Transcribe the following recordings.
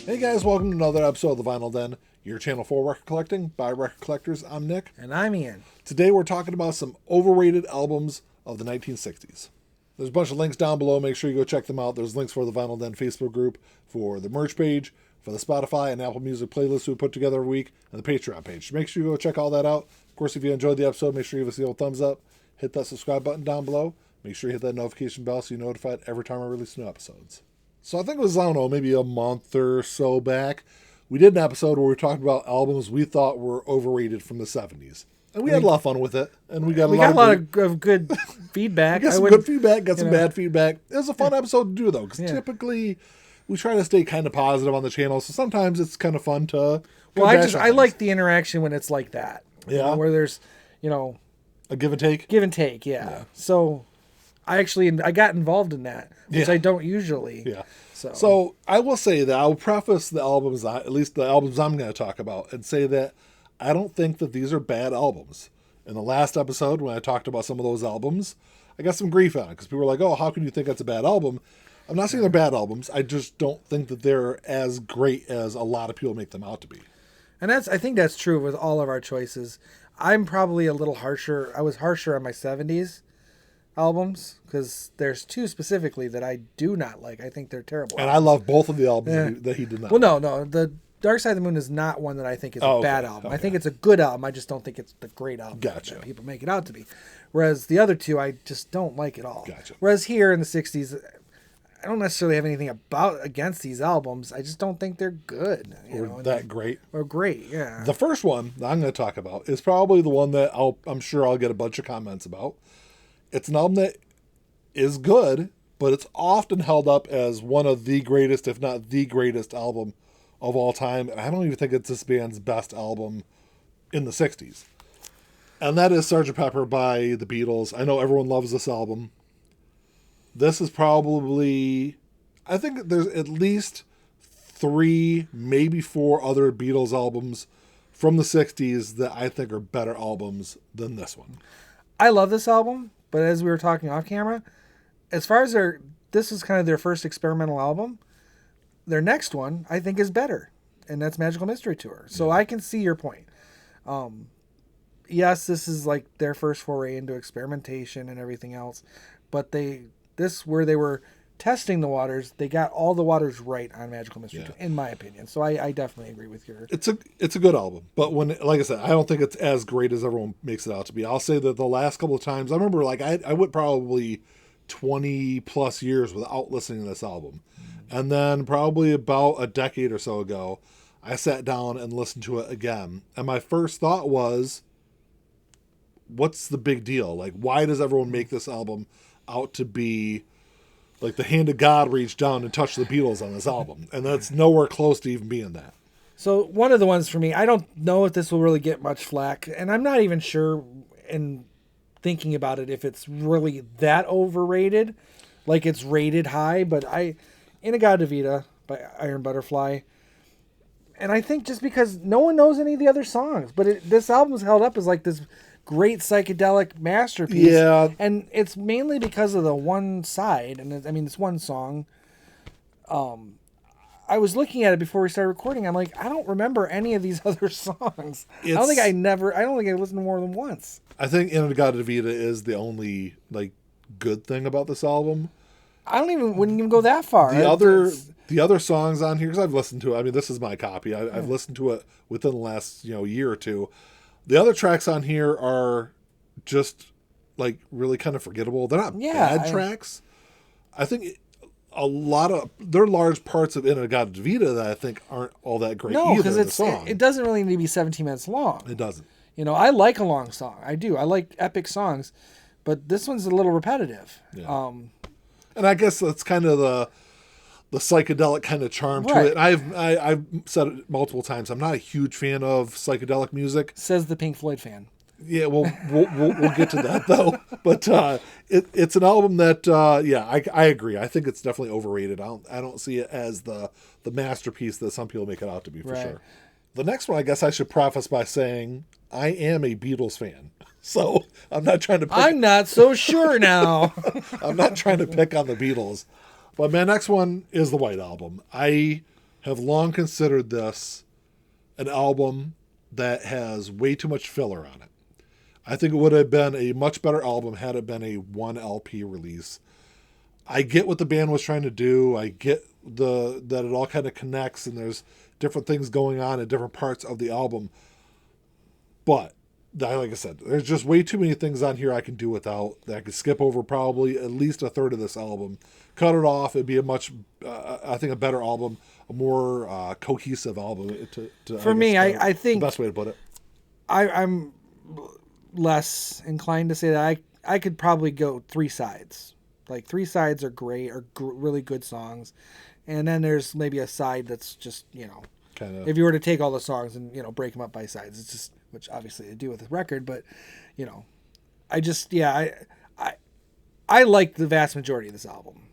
Hey guys, welcome to another episode of The Vinyl Den, your channel for record collecting by record collectors. I'm Nick. And I'm Ian. Today we're talking about some overrated albums of the 1960s. There's a bunch of links down below. Make sure you go check them out. There's links for the Vinyl Den Facebook group, for the merch page, for the Spotify and Apple Music playlist we put together every week, and the Patreon page. Make sure you go check all that out. Of course, if you enjoyed the episode, make sure you give us the old thumbs up. Hit that subscribe button down below. Make sure you hit that notification bell so you're notified every time I release new episodes. So I think it was, I don't know, maybe a month or so back, we did an episode where we talked about albums we thought were overrated from the 70s. And we had a lot of fun with it. And we got a lot of good feedback. Got some good feedback, got some bad feedback. It was a fun episode to do, though, because typically we try to stay kind of positive on the channel. So sometimes it's kind of fun to... Well, I like the interaction when it's like that. Yeah. You know, where there's, a give and take? Give and take, yeah. So I got involved in that, which I don't usually. Yeah. So I will say that I'll preface the albums, at least the albums I'm going to talk about, and say that I don't think that these are bad albums. In the last episode, when I talked about some of those albums, I got some grief on it because people were like, oh, how can you think that's a bad album? I'm not saying they're bad albums. I just don't think that they're as great as a lot of people make them out to be. And I think that's true with all of our choices. I'm probably a little harsher. I was harsher on my 70s albums because there's two specifically that I do not like. I think they're terrible. And albums. I love both of the albums that he did not. Well, no. The Dark Side of the Moon is not one that I think is a bad album. Okay. I think it's a good album. I just don't think it's the great album that people make it out to be. Whereas the other two, I just don't like at all. Gotcha. Whereas here in the 60s, I don't necessarily have anything against these albums. I just don't think they're good. Great. Or great, yeah. The first one that I'm going to talk about is probably the one that I'm sure I'll get a bunch of comments about. It's an album that is good, but it's often held up as one of the greatest, if not the greatest album of all time. And I don't even think it's this band's best album in the 60s. And that is Sgt Pepper by the Beatles. I know everyone loves this album. This is probably, I think there's at least 3, maybe 4 other Beatles albums from the 60s that I think are better albums than this one. I love this album, but as we were talking off camera, as far as this is kind of their first experimental album, their next one I think is better, and that's Magical Mystery Tour. So I can see your point. Yes, this is like their first foray into experimentation and everything else, but where they were testing the waters, they got all the waters right on Magical Mystery Tour, in my opinion. So I definitely agree with your... It's a good album, but like I said, I don't think it's as great as everyone makes it out to be. I'll say that the last couple of times, I remember I went probably 20 plus years without listening to this album. And then probably about a decade or so ago, I sat down and listened to it again. And my first thought was, what's the big deal? Like, why does everyone make this album out to be like the hand of God reached down and touched the Beatles on this album? And that's nowhere close to even being that. So one of the ones for me, I don't know if this will really get much flack, and I'm not even sure in thinking about it if it's really that overrated, like it's rated high, but In-A-Gadda-Da-Vida by Iron Butterfly. And I think just because no one knows any of the other songs, but this album's held up as like this great psychedelic masterpiece. Yeah. And it's mainly because of the one side, and this one song. I was looking at it before we started recording. I'm like, I don't remember any of these other songs. I don't think I listened to more than once. I think In-A-Gadda-Da-Vida is the only like good thing about this album. I wouldn't even go that far. The other songs on here, because I've listened to it. I mean, this is my copy. I've listened to it within the last year or two. The other tracks on here are just like really kind of forgettable. They're not bad tracks. I think there are large parts of In-A-Gadda-Da-Vida that I think aren't all that great either. No, because it doesn't really need to be 17 minutes long. It doesn't. I like a long song. I do. I like epic songs, but this one's a little repetitive. Yeah. And I guess that's kind of the psychedelic kind of charm to it. And I've said it multiple times. I'm not a huge fan of psychedelic music. Says the Pink Floyd fan. Yeah, we'll get to that though. But it's an album that I agree. I think it's definitely overrated. I don't see it as the masterpiece that some people make it out to be for sure. The next one, I guess I should preface by saying I am a Beatles fan. So I'm not trying to pick... I'm not so sure now. I'm not trying to pick on the Beatles. But my next one is the White Album. I have long considered this an album that has way too much filler on it. I think it would have been a much better album had it been a 1 LP release. I get what the band was trying to do. I get that it all kind of connects and there's different things going on in different parts of the album. But like I said, there's just way too many things on here I can do without, that I could skip over probably at least a third of this album. Cut it off. It'd be a much, I think, a better album, a more cohesive album. For me, I think the best way to put it. I'm less inclined to say that. I could probably go 3 sides. Like 3 sides are great, are really good songs, and then there's maybe a side that's just, kind of. If you were to take all the songs and break them up by sides, it's just, which obviously they do with the record, but I like the vast majority of this album.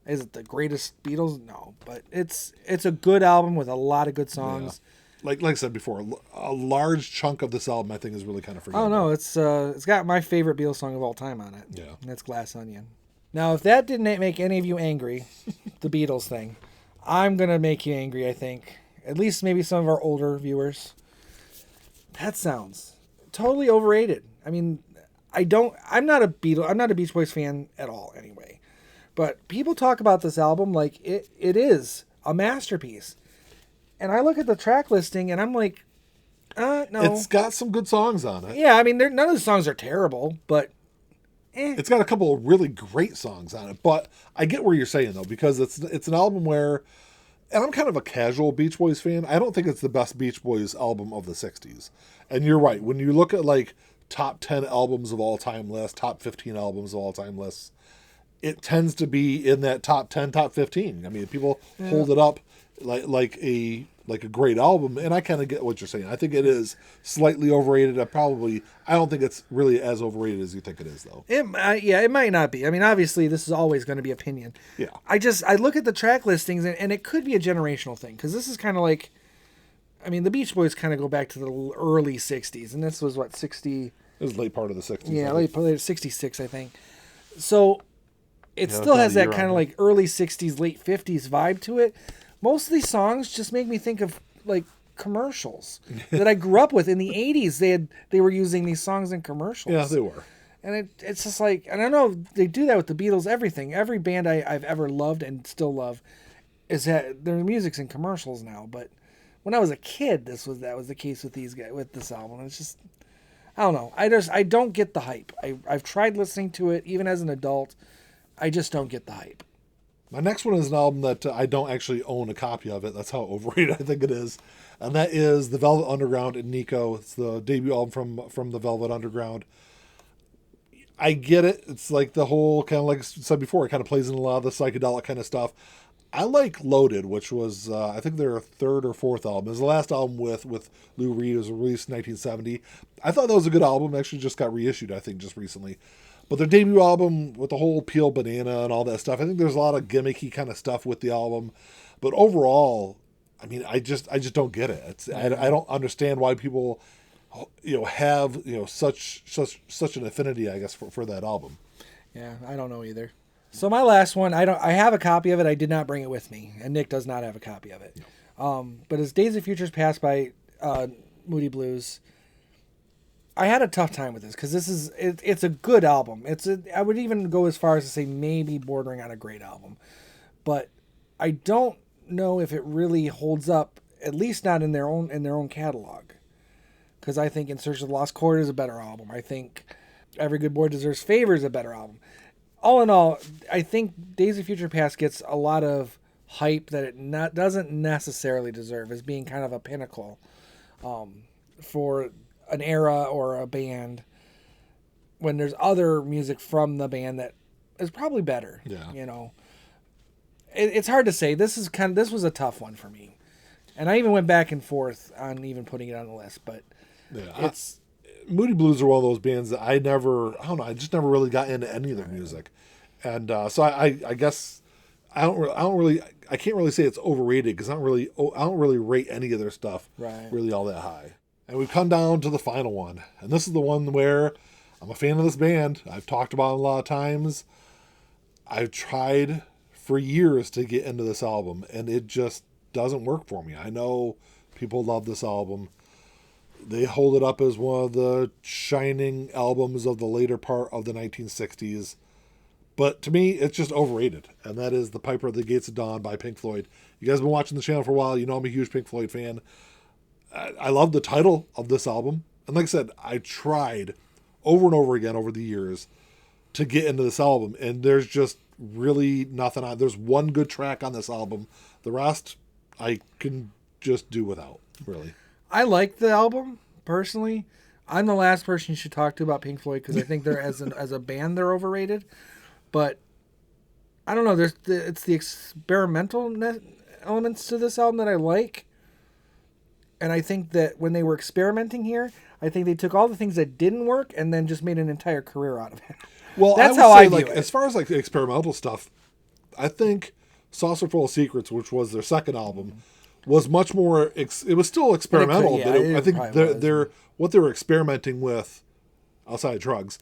Is it the greatest Beatles? No, but it's a good album with a lot of good songs. Yeah. Like I said before, a large chunk of this album I think is really kind of forgettable. Oh no, it's got my favorite Beatles song of all time on it. Yeah, and that's Glass Onion. Now, if that didn't make any of you angry, the Beatles thing, I'm gonna make you angry. I think at least maybe some of our older viewers. Pet Sounds, totally overrated. I mean, I'm not a Beach Boys fan at all anyway. But people talk about this album like it is a masterpiece. And I look at the track listing and I'm like, no. It's got some good songs on it. Yeah, I mean, none of the songs are terrible, but It's got a couple of really great songs on it. But I get where you're saying, though, because it's an album where, and I'm kind of a casual Beach Boys fan, I don't think it's the best Beach Boys album of the 60s. And you're right. When you look at, like, top 10 albums of all time lists, top 15 albums of all time lists, it tends to be in that top 10, top 15. I mean, people hold it up like a great album, and I kind of get what you're saying. I think it is slightly overrated. I don't think it's really as overrated as you think it is, though. It might not be. I mean, obviously, this is always going to be opinion. Yeah. I look at the track listings, and it could be a generational thing, because this is kind of like, I mean, the Beach Boys kind of go back to the early 60s, and this was, 60? It was late part of the 60s. Yeah, late 66, I think. So it still has that kind of like early 60s, late 50s vibe to it. Most of these songs just make me think of like commercials that I grew up with in the 80s. They were using these songs in commercials. Yeah, they were. And it's just like, and I know they do that with the Beatles, everything. Every band I've ever loved and still love is that their music's in commercials now. But when I was a kid, that was the case with these guys, with this album. It's just, I don't know. I don't get the hype. I've tried listening to it even as an adult. I just don't get the hype. My next one is an album that I don't actually own a copy of it. That's how overrated I think it is. And that is The Velvet Underground and Nico. It's the debut album from The Velvet Underground. I get it. It's like the whole, kind of like I said before, it kind of plays in a lot of the psychedelic kind of stuff. I like Loaded, which was, I think their 3rd or 4th album. It was the last album with Lou Reed. It was released in 1970. I thought that was a good album. It actually just got reissued, I think, just recently. But their debut album with the whole Peel Banana and all that stuff, I think there's a lot of gimmicky kind of stuff with the album. But overall, I mean, I just don't get it. I don't understand why people, have such an affinity, I guess, for that album. Yeah, I don't know either. So my last one, I have a copy of it. I did not bring it with me, and Nick does not have a copy of it. No. But as Days of Futures Past by Moody Blues, I had a tough time with this because it's a good album. I would even go as far as to say maybe bordering on a great album, but I don't know if it really holds up. At least not in their own catalog, because I think In Search of the Lost Chord is a better album. I think Every Good Boy Deserves Favor is a better album. All in all, I think Days of Future Past gets a lot of hype that it doesn't necessarily deserve, as being kind of a pinnacle for an era or a band, when there's other music from the band that is probably better. Yeah. It's hard to say. This was a tough one for me, and I even went back and forth on even putting it on the list. But yeah, Moody Blues are one of those bands that I just never really got into any of their music, and so I guess I can't really say it's overrated, because I don't really rate any of their stuff really all that high. And we've come down to the final one, and this is the one where I'm a fan of this band. I've talked about it a lot of times. I've tried for years to get into this album, and it just doesn't work for me. I know people love this album. They hold it up as one of the shining albums of the later part of the 1960s. But to me, it's just overrated. And that is The Piper at the Gates of Dawn by Pink Floyd. You guys have been watching the channel for a while. You know I'm a huge Pink Floyd fan. I love the title of this album. And like I said, I tried over and over again over the years to get into this album. And there's just really nothing on. There's one good track on this album. The rest, I can just do without, really. I like the album, personally. I'm the last person you should talk to about Pink Floyd because I think they're as a band they're overrated. But I don't know. It's the experimental elements to this album that I like, and I think that when they were experimenting here, I think they took all the things that didn't work and then just made an entire career out of it. Well, that's how I view like it. As far as like experimental stuff, I think Saucer Full of Secrets, which was their second album, was much more. It was still experimental, but I think what they were experimenting with, outside of drugs,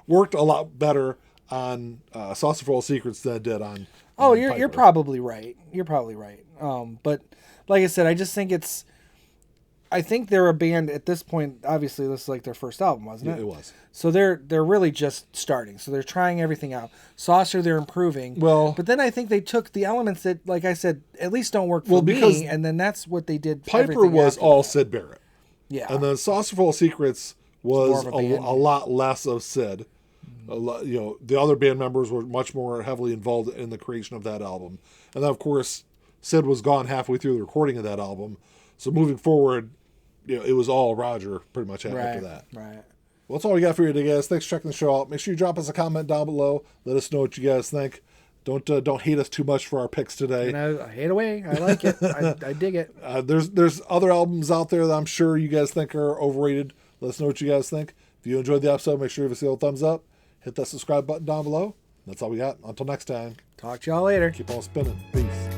worked a lot better on Saucer Full of Secrets than it did on. Oh, you're probably right. You're probably right. But like I said, I just think it's. I think they're a band at this point. Obviously, this is like their first album, wasn't it? Yeah, it was. So they're really just starting. So they're trying everything out. Saucer, they're improving. Well, but then I think they took the elements that, like I said, at least don't work for me, and then that's what they did. Piper was all Sid Barrett. Yeah, and then Saucer Full of Secrets was a lot less of Sid. The other band members were much more heavily involved in the creation of that album, and then of course Sid was gone halfway through the recording of that album. So moving forward, it was all Roger pretty much after that. Right. Well, that's all we got for you today, guys. Thanks for checking the show out. Make sure you drop us a comment down below. Let us know what you guys think. Don't hate us too much for our picks today. And I hate away. I like it. I dig it. There's other albums out there that I'm sure you guys think are overrated. Let us know what you guys think. If you enjoyed the episode, make sure you give us a thumbs up. Hit that subscribe button down below. That's all we got. Until next time. Talk to y'all later. Keep on spinning. Peace.